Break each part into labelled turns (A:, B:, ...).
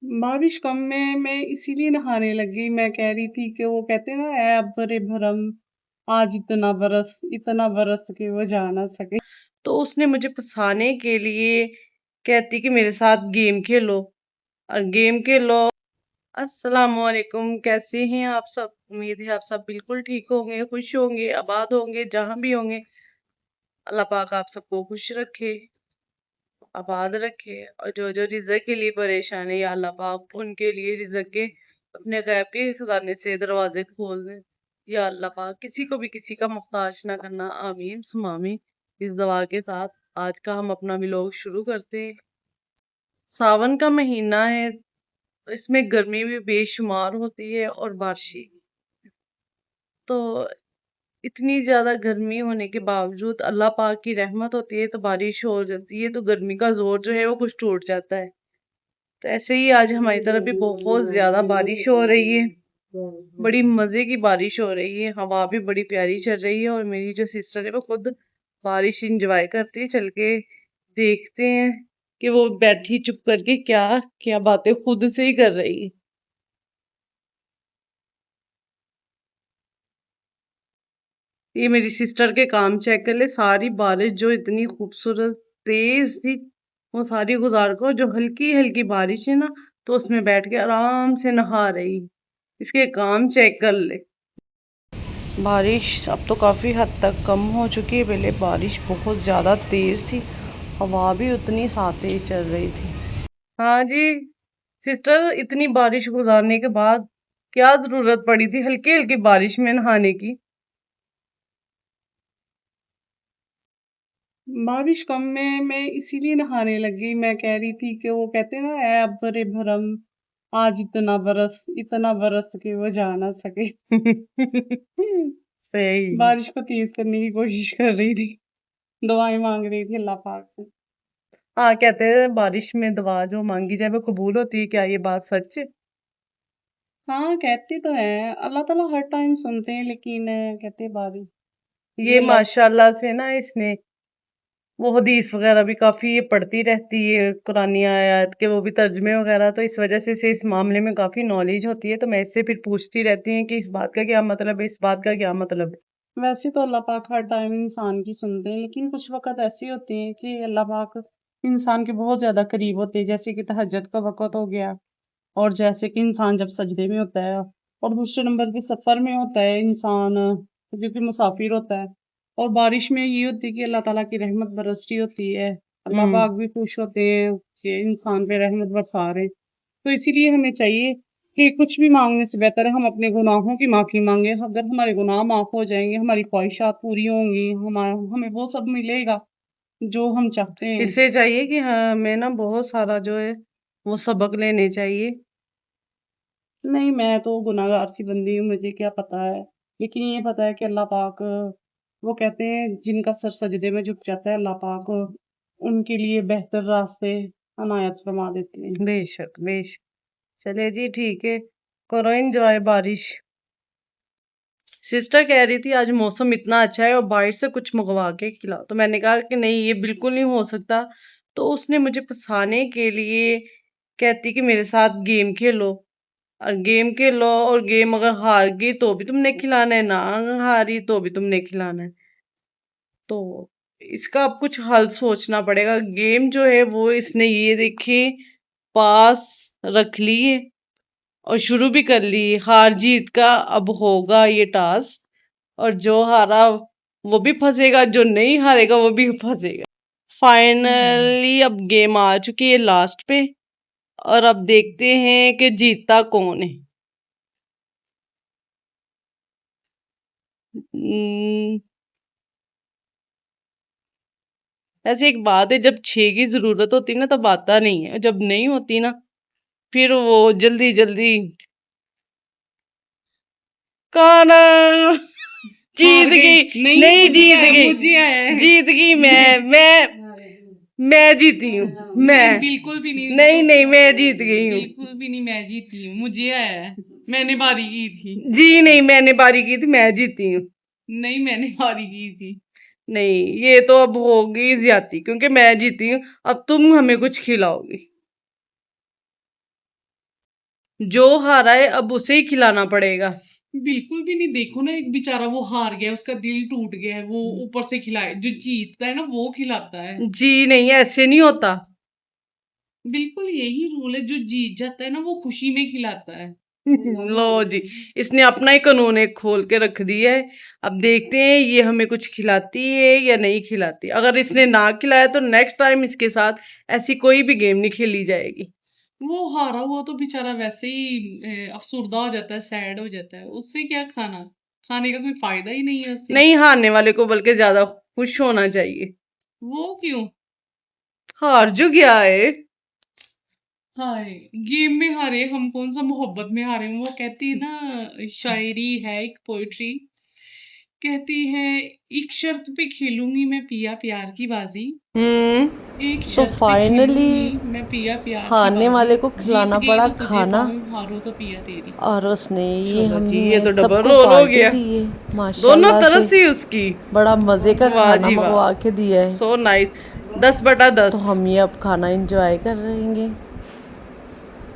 A: बारिश कम में मैं इसीलिए नहाने लगी। मैं कह रही थी कि वो कहते हैं ना, ऐ बरे भरम आज इतना बरस के वो जा ना सके।
B: तो उसने मुझे फंसाने के लिए कहती कि मेरे साथ गेम खेलो, और गेम खेलो। अस्सलाम वालेकुम, कैसे हैं आप सब? उम्मीद है आप सब बिल्कुल ठीक होंगे, खुश होंगे, आबाद होंगे, जहां भी होंगे। अल्लाह पाक आप सबको खुश रखे, आबाद रखे। और जो जो रिज़्क के लिए परेशान है, या अल्लाह पाक उनके लिए रिज़्क के अपने गैब के खजाने से दरवाजे खोल दें। या अल्लाह पाक किसी को भी किसी का मुहताज ना करना, आमीन सुम्मा आमीन। इस दुआ के साथ आज का हम अपना व्लॉग शुरू करते हैं। सावन का महीना है, इसमें गर्मी भी बेशुमार होती है और बारिशें। तो इतनी ज्यादा गर्मी होने के बावजूद अल्लाह पाक की रहमत होती है तो बारिश हो जाती है, तो गर्मी का जोर जो है वो कुछ टूट जाता है। तो ऐसे ही आज हमारी तरफ भी बहुत ज्यादा बारिश हो रही है, बड़ी मजे की बारिश हो रही है, हवा भी बड़ी प्यारी चल रही है। और मेरी जो सिस्टर है वो खुद बारिश इंजॉय करती है। चल के देखते हैं कि वो बैठी चुप करके क्या क्या बातें खुद से ही कर रही है। ये मेरी सिस्टर के काम चेक कर ले, सारी बारिश जो इतनी खूबसूरत तेज थी वो सारी गुजार को, जो हल्की हल्की बारिश है ना तो उसमें बैठ के आराम से नहा रही। इसके काम चेक कर ले। बारिश अब तो काफ़ी हद तक कम हो चुकी है, पहले बारिश बहुत ज़्यादा तेज़ थी, हवा भी उतनी सा तेज चल रही थी। हाँ जी सिस्टर, इतनी बारिश गुजारने के बाद क्या ज़रूरत पड़ी थी हल्की हल्की बारिश में नहाने की?
A: बारिश कम में मैं इसीलिए नहाने लगी। मैं कह रही थी कि वो कहते हैं ना, ऐ बरे भरम आज इतना बरस के वो जा ना सके।
B: सही।
A: बारिश को तेज करने की कोशिश कर रही थी, दुआएं मांग रही थी अल्लाह पाक से।
B: हाँ, कहते हैं बारिश में दुआ जो मांगी जाए वो कबूल होती है, क्या ये बात सच है?
A: हाँ, कहते तो हैं अल्लाह ताला हर टाइम सुनते हैं, लेकिन कहते हैं बारिश
B: ये
A: ये लफ्ज।
B: माशाल्लाह से ना इसने वो हदीस वगैरह भी काफी ये पढ़ती रहती है, कुरानी आयत के वो भी तर्जुमे वगैरह, तो इस वजह से इसे इस मामले में काफी नॉलेज होती है। तो मैं इससे फिर पूछती रहती हूँ कि इस बात का क्या मतलब है, इस बात का क्या मतलब है।
A: वैसे तो अल्लाह पाक हर टाइम इंसान की सुनते हैं, लेकिन कुछ वक़्त ऐसे होते हैं कि अल्लाह पाक इंसान के बहुत ज़्यादा करीब होते हैं, जैसे कि तहज्जुद का वक़्त हो गया, और जैसे कि इंसान जब सजदे में होता है, और दूसरे नंबर पे सफ़र में होता है इंसान, क्योंकि मुसाफिर होता है। और बारिश में ये होती है कि अल्लाह ताला की रहमत बरस रही होती है, अल्लाह
B: हम्म।
A: पाक भी खुश होते हैं कि इंसान पे रहमत बरसा रहे हैं। तो इसीलिए हमें चाहिए कि कुछ भी मांगने से बेहतर है हम अपने गुनाहों की माफ़ी मांगे। अगर हमारे गुनाह माफ़ हो जाएंगे, हमारी ख्वाहिशात पूरी होंगी, हमें वो सब मिलेगा जो हम चाहते हैं।
B: इससे चाहिए कि हाँ हमें ना बहुत सारा जो है वो सबक लेने चाहिए।
A: नहीं, मैं तो गुनाहगार सी बंदी हूँ, मुझे क्या पता है। लेकिन ये पता है कि अल्लाह पाक, वो कहते हैं जिनका सर सजदे में झुक जाता है, अल्लाह पाक उनके लिए बेहतर रास्ते अनायत फरमा देते हैं।
B: बेशक बेशक। चले जी ठीक है, करो एंजॉय बारिश। सिस्टर कह रही थी आज मौसम इतना अच्छा है और बाहर से कुछ मंगवा के खिलाओ, तो मैंने कहा कि नहीं ये बिल्कुल नहीं हो सकता। तो उसने मुझे फंसाने के लिए कहती कि मेरे साथ गेम खेलो, और गेम खेलो, और गेम अगर हार गई तो भी तुमने खिलाना है, ना हारी तो भी तुमने खिलाना है। तो इसका अब कुछ हल सोचना पड़ेगा। गेम जो है वो इसने ये देखी पास रख ली है और शुरू भी कर ली है। हार जीत का अब होगा ये टास्क, और जो हारा वो भी फंसेगा, जो नहीं हारेगा वो भी फंसेगा। फाइनली अब गेम आ चुकी है लास्ट पे, और अब देखते हैं कि जीतता कौन है। हम्म, ऐसे एक बात है, जब 6 की जरूरत होती है ना तब आता नहीं है, जब नहीं होती ना फिर वो जल्दी जल्दी कौन
A: हार
B: जीत
A: गई?
B: गई।
A: नहीं,
B: नहीं
A: मुझे
B: जीत
A: आया,
B: गई,
A: मुझे आया है।
B: जीत गई मैं जीती हूँ। मैं
A: नहीं, बिल्कुल भी नहीं।
B: नहीं नहीं मैं जीत गई हूँ।
A: बिल्कुल भी नहीं, मैं जीती हूँ, मुझे आया है। मैंने बारी की थी।
B: जी नहीं, मैंने बारी की थी, मैं जीती हूँ।
A: नहीं, मैंने बारी की थी।
B: नहीं, ये तो अब होगी ज्यादती, क्योंकि मैं जीती हूँ। अब तुम हमें कुछ खिलाओगी। जो हारा है अब उसे ही खिलाना पड़ेगा।
A: बिल्कुल भी नहीं। देखो ना, एक बेचारा वो हार गया, उसका दिल टूट गया है, वो ऊपर से खिलाए। जो जीतता है ना वो खिलाता है।
B: जी नहीं, ऐसे नहीं होता।
A: बिल्कुल यही रूल है, जो जीत जाता है ना वो खुशी में खिलाता है।
B: लो जी, इसने अपना ही कानून एक खोल के रख दिया है। अब देखते हैं ये हमें कुछ खिलाती है या नहीं खिलाती। अगर इसने ना खिलाया तो नेक्स्ट टाइम इसके साथ ऐसी कोई भी गेम नहीं खेली जाएगी।
A: वो हारा हुआ तो बेचारा वैसे ही अफसुर्दा हो जाता है, सैड हो जाता है। उससे क्या खाना, खाने का कोई फायदा ही नहीं है उससे।
B: नहीं, हारने वाले को बल्कि ज्यादा खुश होना चाहिए।
A: वो क्यों?
B: हार जो गया है।
A: हाय, गेम में हारे हम, कौन सा मोहब्बत में हारे हैं। वो कहती है ना, शायरी है एक, पोइट्री कहती है, एक शर्त पे खेलूंगी मैं पिया प्यार की बाजी।
B: हम्म।
A: एक
B: तो
A: शर्त पे
B: फाइनली
A: खेलूंगी मैं पिया प्यार की
B: हारने
A: बाजी।
B: वाले को
A: जीत
B: खिलाना
A: गई
B: पड़ा
A: तो तुझे
B: खाना,
A: पाऊं, हारो तो पिया तेरी।
B: और उसने ये
A: चलो जी, ये
B: हमें
A: तो डबल
B: सबको
A: रोल हो
B: पार्टी
A: गया।
B: दी है
A: दोनों
B: माशाल्लाह
A: तरफ
B: से।
A: से उसकी।
B: बड़ा मज़े का
A: वाह
B: खाना
A: जी वाह,
B: मंगवा के दिया है।
A: So nice. 10/10।
B: तो हम ये अब खाना एंजॉय कर रहेंगे।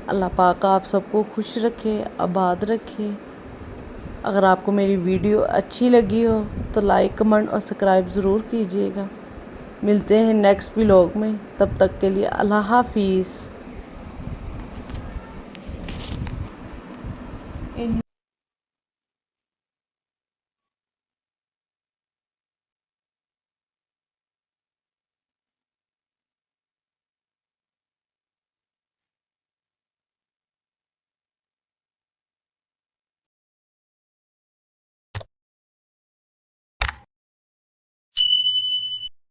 B: अल्लाह पाक आप सबको खुश रखे, आबाद रखे। अगर आपको मेरी वीडियो अच्छी लगी हो तो लाइक कमेंट और सब्सक्राइब ज़रूर कीजिएगा। मिलते हैं नेक्स्ट व्लॉग में, तब तक के लिए अल्लाह हाफिज़।